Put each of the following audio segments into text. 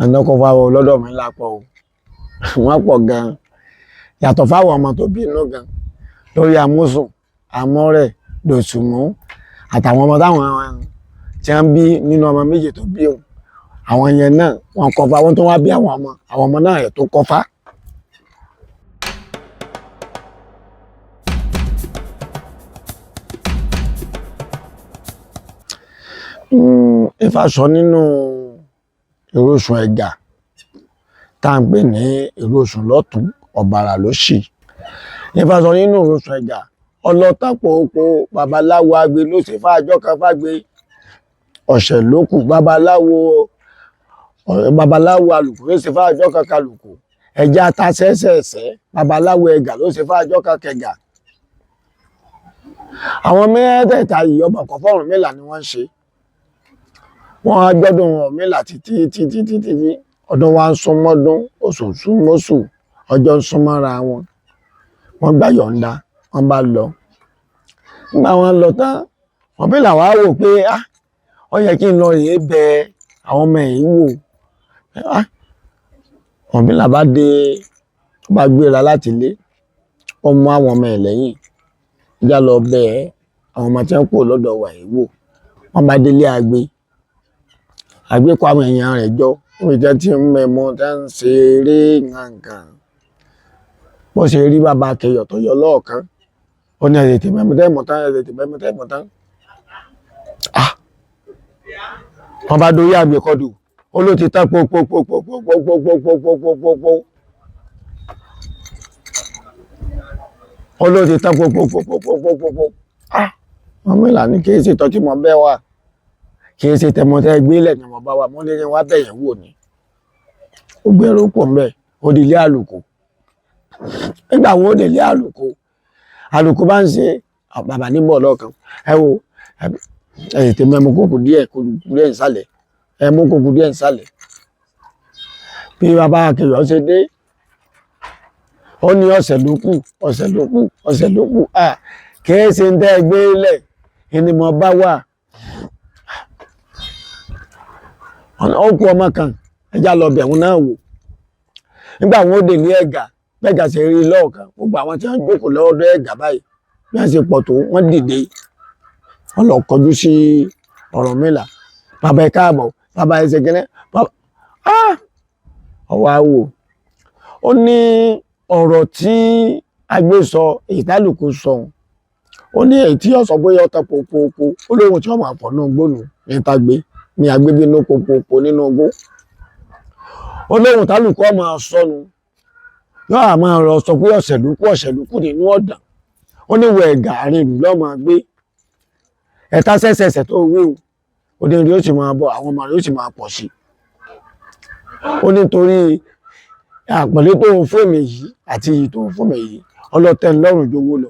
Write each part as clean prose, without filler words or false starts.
àdọ́kọ̀ fáwọn lọ́dọ̀ mi lápọ̀ o wọ́n pọ̀ gan-an yàtọ̀ fáwọn ọmọ tó bí inú gan lórí amúsùn amọ́rẹ̀ dòsùnmú àtàwọn ọmọ táwọn tí wọ́n bí nínú ọmọ méjì tó bí òun àwọn yẹn náà wọ́n kọfá wọ́n tó wá bí àwọn ọmọ náà yẹ tó kọfá. Ifá sọ nínú ìrosùn ẹ̀gà tá à ń pè ní ìrosùn lọ́tún ọ̀bàrà lósì. Ifá sọ nínú ìrosùn ẹ̀gà ọlọ́tàpọ̀ oko babaláwo agbe ló ṣe fájọ́ kan fágbe ọ̀sẹ̀ ló kù babaláwo alùkò ló ṣe fájọ́ kan kalùkò ẹja ta sẹ́sẹ̀ẹ̀sẹ́ babaláwo ẹ̀gà ló ṣe fájọ́ kan kẹgà. Àwọn mẹ́tẹ̀ẹ̀ta yìí ọba kan fọ́rùn mélà ni wọ́n ń ṣe. Wọ́n á gbọ́dọ̀ Ọ̀rúnmìlà títí ọdún wa ń sún mọ́dún oṣù sún mọ́ṣù ọjọ́ ń sún mọ́ra wọn. Wọ́n gbà yọ̀ǹda wọ́n bá lọ. Nígbà wọn lọ tán Ọ̀rúnmìlà wá wò pé ó yẹ kí n lọ rèé bẹ àwọn ọmọ yìí wò. Ọ̀rúnmìlà bá dé bá gbéra láti ilé ó mú àwọn ọmọ ẹ̀ lẹ́yìn já lọ bẹ àwọn ọmọ tí wọ́n kò lọ́dọ̀ wà yìí wò. Wọ́n bá délé àgbékọ àwọn èèyàn rẹ̀ jọ níbi tí wọ́n ti ń mẹ́mọ́ tí wọ́n ń ṣeré nǹkan. Bó ṣe rí bàbá Akẹyọ̀ tó yọ lọ́ọ̀kan ó ní ẹ̀rẹ̀ tìmẹ́mú tẹ́mọ̀ tán. Wọ́n bá dórí àgbékọ́dù ó ló ti tán pòpòpòpòpòpòpòpòpòpò. Ó ló ti tán pòpòpòpòpòpòpò. Ọ̀rúnmìlà ní kí èsì tọ́jú mọ́ bẹ́ẹ̀ wà kì í ṣe tẹmọtẹ gbélẹ̀ ni wọ́n bá wà mọ́ lẹ́yìn wá bẹ̀yẹ̀ wò ní. Ó gbẹ́rù pọ̀ mbẹ́ ó di ilé àlùkò. Nígbà wo ó di ilé àlùkò bá ń ṣe bàbá níbọ̀ lọ́ọ̀kan ẹ wo ètè mẹ́mú kókò díẹ̀ nsàlẹ̀ ẹmú kókò díẹ̀ nsàlẹ̀. Bí bàbá Akẹyọ̀ ṣe dé ó ní ọ̀sẹ̀ ló kù kì í ṣe ń tẹ́ gbélẹ̀ ẹni mo bá wà. Ó kú ọmọ kan ẹjá lọ bẹ̀rún náà wò. Nígbà wọn ó dè ní ẹ̀gà bẹ́ẹ̀gà ṣe rí lọ́ọ̀kan gbogbo àwọn tí wọ́n jókòó lọ́dọ̀ ẹ̀gà báyìí bí wọ́n ṣe pọ̀ tó wọ́n dìde wọ́n lọ kọjú sí Ọ̀rúnmìlà. Bàbá ẹ káàbọ̀ bàbá ẹ ṣe kẹ́lẹ́ ọwọ́ àwò ó ní ọ̀rọ̀ tí agbé sọ èyí tálùkù sọ ó ní èyí tí ọ̀sọ̀ bóyá ọ̀tọ̀ pòpòpò ó lóhun tí wọ́n máa pọ̀ náà gbónú ní tagbé ní agbébí inú pòpòpò nínú ogó. Ó lóhun tálùkù ọmọ sọnù yóò àmọ́ ọ̀rọ̀ sọ pé ọ̀sẹ̀lúkù nínú ọ̀dàn. Ó ní wọ ẹ̀gà àárín ìlú lọ́mọ gbé ẹ̀ta sẹ́sẹ̀sẹ̀ tó wí ó ní rí ó sì máa bọ̀ àwọn ọmọ rẹ̀ ó sì máa pọ̀ sí. Ó nítorí àpọ̀lé tó ń fún mi yìí àti iyì tó ń fún mi yìí ọlọ́tẹ̀ lọ́rùn jowó lọ.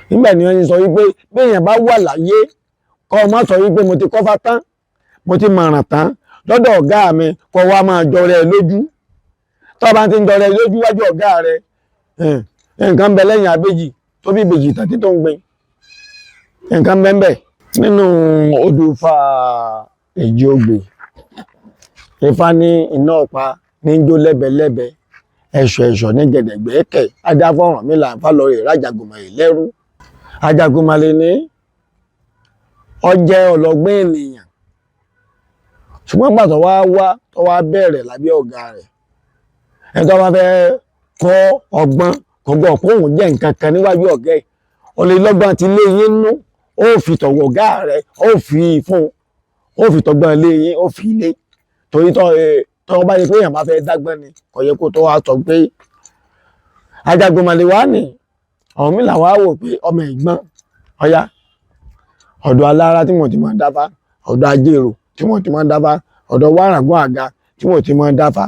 Nígbà ni wọ́n sọ wípé bí èèyàn bá wà láyé kọ́ ọmọ sọ wípé mo ti kọ́fá tán mo ti mọ̀ràn tán lọ́dọ̀ ọ̀gá mi kọ́ wa máa jọrẹ lójú. Tó bá ti ń jọrẹ lójú wájú ọ̀gá rẹ̀ nǹkan bẹ lẹ́yìn abéjì tó bí ìbejì tàbí tó ń gbin nǹkan bẹ́ẹ̀ nínú odò Ifá Èjì Ogbè. Ifá ní iná ọ̀pá ní jó lẹ́bẹ̀lẹ́bẹ̀ ẹ̀ṣọ̀ ní gẹ̀dẹ̀gbẹ̀ ẹ̀kẹ́ adáfọ́ Ọ̀rúnmìlà fálọ́rẹ̀ rájàgùnmọ̀lẹ̀ lẹ́rú. Àjàgùnmọ̀lẹ̀ ní ọjẹ́ ọlọ́gbọ́n ènìyàn ṣùgbọ́n pàtó tó wá bẹ̀rẹ̀ lábẹ́ ọ̀gá rẹ̀ ẹni tó bá fẹ́ kọ́ ọgbọ́n kò gbọ́ pé òun jẹ́ nǹkan kan níwájú ọ̀gá ẹ̀ ọ̀lẹ́lọ́gbọ́n ti lé yín nú ó fi tọ̀wọ̀ ọ̀gá rẹ̀ ó fi fún ó fi tọgbọ́n lé yín ó fi lé torí tọ́ bá yẹ pé èèyàn bá fẹ́ dágbọ́n ni kò yẹ kó tó wá sọ pé Àjàgùnmọ̀lẹ̀ wá ní Ọ̀rúnmìlà wá wò pé ọmọ ìgbọ́n ọya ọ̀dọ̀ alára tí wọ́n ti máa dáfá ọ̀dọ̀ ajérò tí wọ́n ti máa dáfá ọ̀dọ̀ wárangún àga tí wọ́n ti máa dáfá.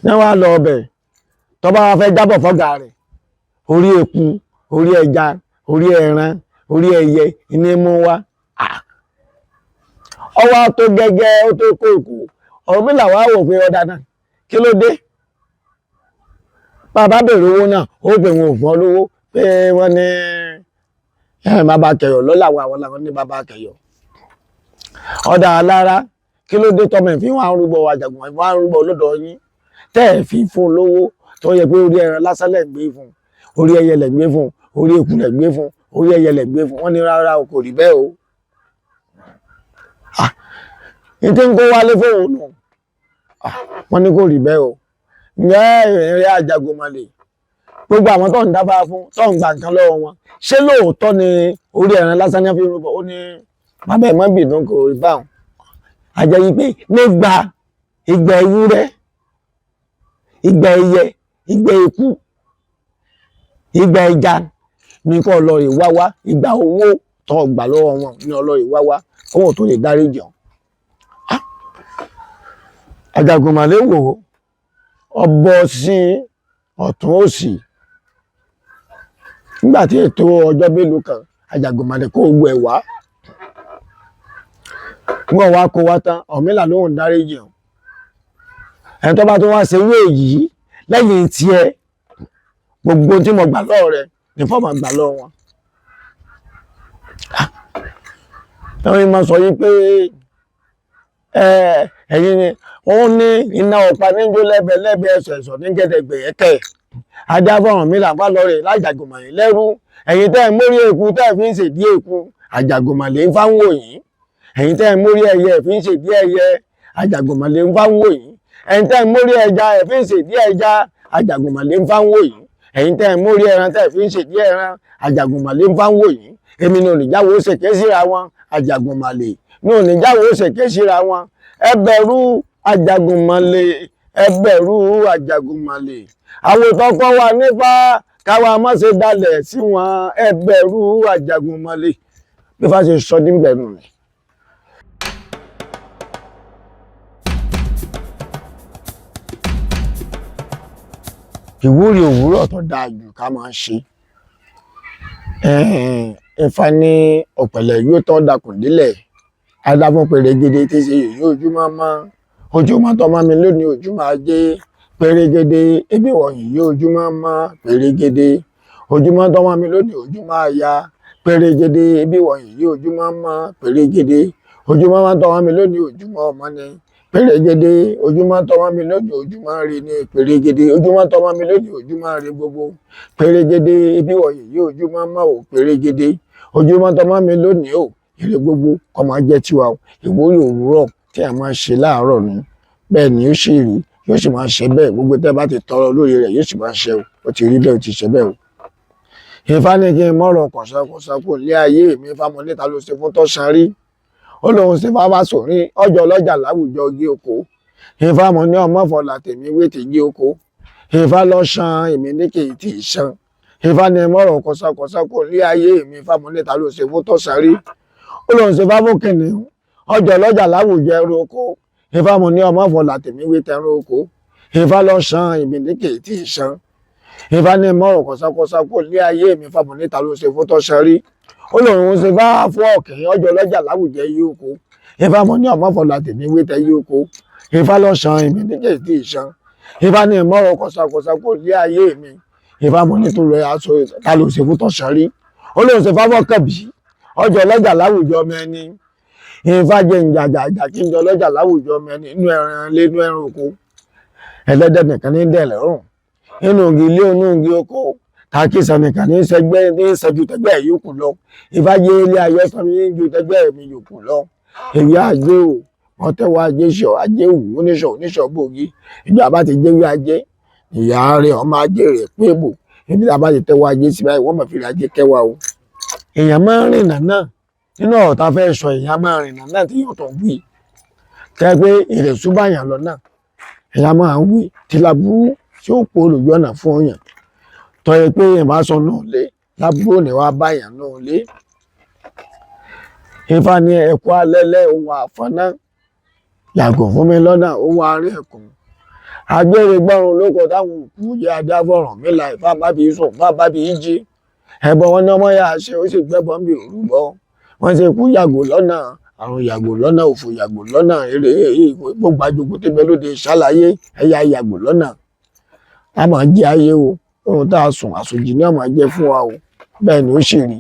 Ní wàá lọ ọbẹ̀ tó bá wá fẹ́ jábọ̀ fọ́gà rẹ̀ orí eku orí ẹja orí ẹran orí ẹyẹ iní mú wá. Ọwọ́ tó gẹ́gẹ́ ó tó kóòkó Ọ̀rúnmìlà wá wò pé ọ̀dà náà kí ló dé. Bàbá bèrè owó náà ó pè wọn ò fún ọ lówó pé wọ́n ní bàbá Akẹyọ̀ lọ́làwọ̀ àwọn làwọn ní bàbá Akẹyọ̀. Ọ̀dà alára kí ló dé tọmọ ìfín wà ń rúbọ Àjàgùnmàlè wà ń rúbọ lọ́dọ̀ yín tẹ́ ẹ̀ fi fún lówó tó yẹ pé orí ẹran lásán lẹ̀ gbé fún orí ẹyẹ lẹ̀ gbé fún orí eku lẹ̀ gbé fún orí ẹyẹ lẹ̀ gbé fún wọ́n ní rárá o kò rí bẹ́ẹ̀ o. ní tí ń kó wálé fóun nù wọ́n ní kò rí bẹ́ẹ̀ o. ǹjẹ́ ìrìn Àjàgùnmàlè gbogbo àwọn tó ń dábàá fún tó ń gba nǹkan lọ́wọ́ wọn ṣé lóòótọ́ ni orí ẹran lásán ní fi rúbọ ó ní bàbá ẹ̀ mọ́ bìnú kò rí báwọn. àjẹ́ yìí pé nígbà ìgbà ewúrẹ́ ìgbà ẹyẹ ìgbà eku ìgbà ẹja ní kó ọlọ́rẹ̀ wá wá ìgbà owó tó gbà lọ́wọ́ wọn ní ọlọ́rẹ̀ wá wá owó tó lè dárí jẹun. Àjàgùnmàlè wò ọbọ sí ọ̀tún òsì nígbà tí ètò ọjọ́ mélòó kan Àjàgùnmàlè kó gbogbo ẹ̀ wá wọ́n wá kó wá tán Ọ̀rúnmìlà lóhùn dárí jẹun ẹni tó bá tó wá ṣe irú èyí lẹ́yìn tiẹ̀ gbogbo tí mo gbà lọ́wọ́ rẹ̀ ní fọ́ọ̀mù gbà lọ́wọ́ wọn. ẹ̀yin máa sọ yí pé ẹ̀yin ni wọ́n ní iná ọ̀pá níjó lẹ́bẹ̀ẹ́lẹ́bẹ̀ẹ́ ẹ̀sọ̀ ní gẹ̀dẹ̀gbẹ̀yẹ́kẹ̀ adáfọ̀ Ọ̀rúnmìlà bá lọ rẹ̀ lájàgùnmàlè lẹ́rú ẹ̀yin tẹ́ ẹ̀ mórí eku tẹ́ ẹ̀ fi ń ṣèdí eku Àjàgùnmàlè ń fáwọn òyìn ẹ̀yin tẹ́ ẹ̀ mórí ẹyẹ ẹ̀ fi ń ṣèdí ẹyẹ Àjàgùnmàlè ń fáwọn òyìn ẹ̀yin tẹ́ ẹ̀ mórí ẹja ẹ̀ fi ń ṣèdí ẹja Àjàgùnmàlè ń fáwọn òyìn ẹ̀yin tẹ́ ẹ̀ mórí ẹran tẹ́ ẹ̀ fi ń ṣèdí ẹran Àjàgùnmàlè ń fáwọn òyìn èmi ní oníjàwó ṣèké síra wọn Àjàgùnmàlè ní oníjàwó ṣèké síra wọn ẹ bẹ̀rù Àjàgùnmàlè ẹ bẹ̀rù Àjàgùnmàlè àwòtọ́kọ wa nípa káwa má ṣe dalẹ̀ sí wọn ẹ bẹ̀rù Àjàgùnmàlè bí fà ṣe sọ nígbẹ̀rù rẹ̀. ìwúrí òwúrọ̀ tó dáa jù ká máa ṣe Ifá ní ọ̀pẹ̀lẹ̀ yóò tọ́ dakùn délẹ̀ adáfún pèrègede tí ṣe yìí ojúmọ́ mọ́ ojúmọ́ tó mọ́ mi lónìí ojúmọ́ ajé pèrègede ebi wọ̀nyí yóò ojúmọ́ mọ́ pèrègede ojúmọ́ tó mọ́ mi lónìí ojúmọ́ aya pèrègede ebi wọ̀nyí yóò ojúmọ́ mọ́ pèrègede ojúmọ́ tó mọ́ mi lónìí ojúmọ́ ọmọ ni pèrègede ojúmọ́ tó mọ́ mi lónìí ojúmọ́ ire ni pèrègede ojúmọ́ tó mọ́ mi lónìí ojúmọ́ ire gbogbo pèrègede ebi wọ̀nyí yóò ojúmọ́ mọ́ ò pèrègede ojúmọ́ tó mọ́ mi lónìí ò ire gbogbo kó máa jẹ́ tiwa o ìwúrí òwúrọ̀ tí a máa ṣe láàárọ̀ ni bẹ́ẹ̀ ni ó sì rí yóò sì máa ṣe bẹ́ẹ̀ gbogbo tẹ́ bá ti tọrọ lórí rẹ̀ yóò sì máa ṣe o ó ti rí bẹ́ẹ̀ ó ti ṣe bẹ́ẹ̀ o. Ifá ní kí n mọ̀rọ̀ kọ̀sọ́kọ̀sọ́kọ̀ lé ayé mi Ifá mọ níta ló ṣe fún tọ́sán rí ó lóun sì fá bá sòrí ọjọ́ ọlọ́jà láwùjọ gé oko Ifá mọ ní ọmọ fọlá tèmi wé ti gé oko Ifá lọ ṣan èmi ní kì í tì í ṣan Ifá ní mọ̀rọ̀ kọ̀sọ́kọ̀sọ́kọ̀ lé ayé mi Ifá mọ níta ló ṣe fún tọ́sán rí ó lóun sì fá fún kìnìún ọjọ́ ọlọ́jà láwùjọ ẹrú oko Ifá mọ ní ọmọ fọlá tèmi wé tẹrú oko Ifá lọ ṣan èmi ní kì í tì í ṣan Ifá ní mọ̀rọ̀ kọ̀sọ́kọ̀sọ́kọ̀ lé ayé mi Ifá mọ níta ló ṣe fún tọ́sán rí ó lóun ṣe bá fún ọ̀kẹ́ ọjọ́ ọlọ́jà láwùjẹ yí oko Ifá mọ ní ọmọ fọlá tèmi wé tẹ yí oko Ifá lọ ṣan èmi ní kì í tì í ṣan Ifá ní mọ̀rọ̀ kọ̀sọ́kọ̀sọ́kọ̀ lé ayé mi Ifá mọ nítorí aṣọ ta ló ṣe fún tọ́sán rí ó lóun ṣe fáfọ́ kẹ̀bí ọjọ́ ọlọ́jà láwùjọ ọmọ ẹni Ifá jẹ́ ìjàjà kí n jọ ọlọ́jà láwùjọ ọmọ ẹni inú ẹran lé inú ẹran oko ẹlẹ́dẹ̀ nìkan ní dẹ̀ lẹ́rùn inú ògì ilé inú ògì oko kàkísà nìkan ní sẹgbẹ́ ní sẹ́jú tẹgbẹ́ yòókù lọ Ifá jẹ́ ilé ayé sọ ní ju tẹgbẹ́ mi yòókù lọ èyí ajé o wọ́n tẹ́wọ́ ajé ṣọ ajé wù oníṣọ̀ gbòógì ìjọ àbá ti jẹ́wé ajé ìyá rẹ̀ ọmọ ajé rẹ̀ pé bò ibi tí a bá ti tẹ́wọ́ ajé sí báyìí wọ́n mọ̀ fi ajé kẹwàá o èèyàn máa ń rìnà náà nínú ọ̀tá fẹ́ sọ èèyàn máa rìnà náà tí yóò tàn wí kẹ́ pé ìrẹ̀sùn báyàn lọ náà èèyàn máa ń wí tí láburú tí ó pọ̀ olùjọ́ náà fún èèyàn tọ́ ẹ pé èèyàn bá sọ náà lé láburú ò ní wá báyàn náà lé Ifá ní ẹ̀kọ́ alẹ́lẹ́ ohun àfọ́ná yàgò fún mi lọ́nà ohun àárín ẹ̀kùn agbére gbọ́run lóko táwọn òkú yẹ adáfọ̀ràn mílà Ifá bá bí sùn bá bí jí ẹbọ wọn ní ọmọ yà ṣe ó sì gbẹbọ ń bí òrùbọ wọn ṣe kú yàgò lọ́nà àrùn yàgò lọ́nà òfò yàgò lọ́nà eré gbogbo àjòkó tó bẹ lóde ṣàlàyé ẹ̀yà yàgò lọ́nà a máa jẹ ayé o ohun tá a sùn àsùnjì ní ọmọ jẹ fún wa o bẹ́ẹ̀ ni ó sì rí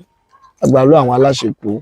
agbálọ àwọn aláṣepọ̀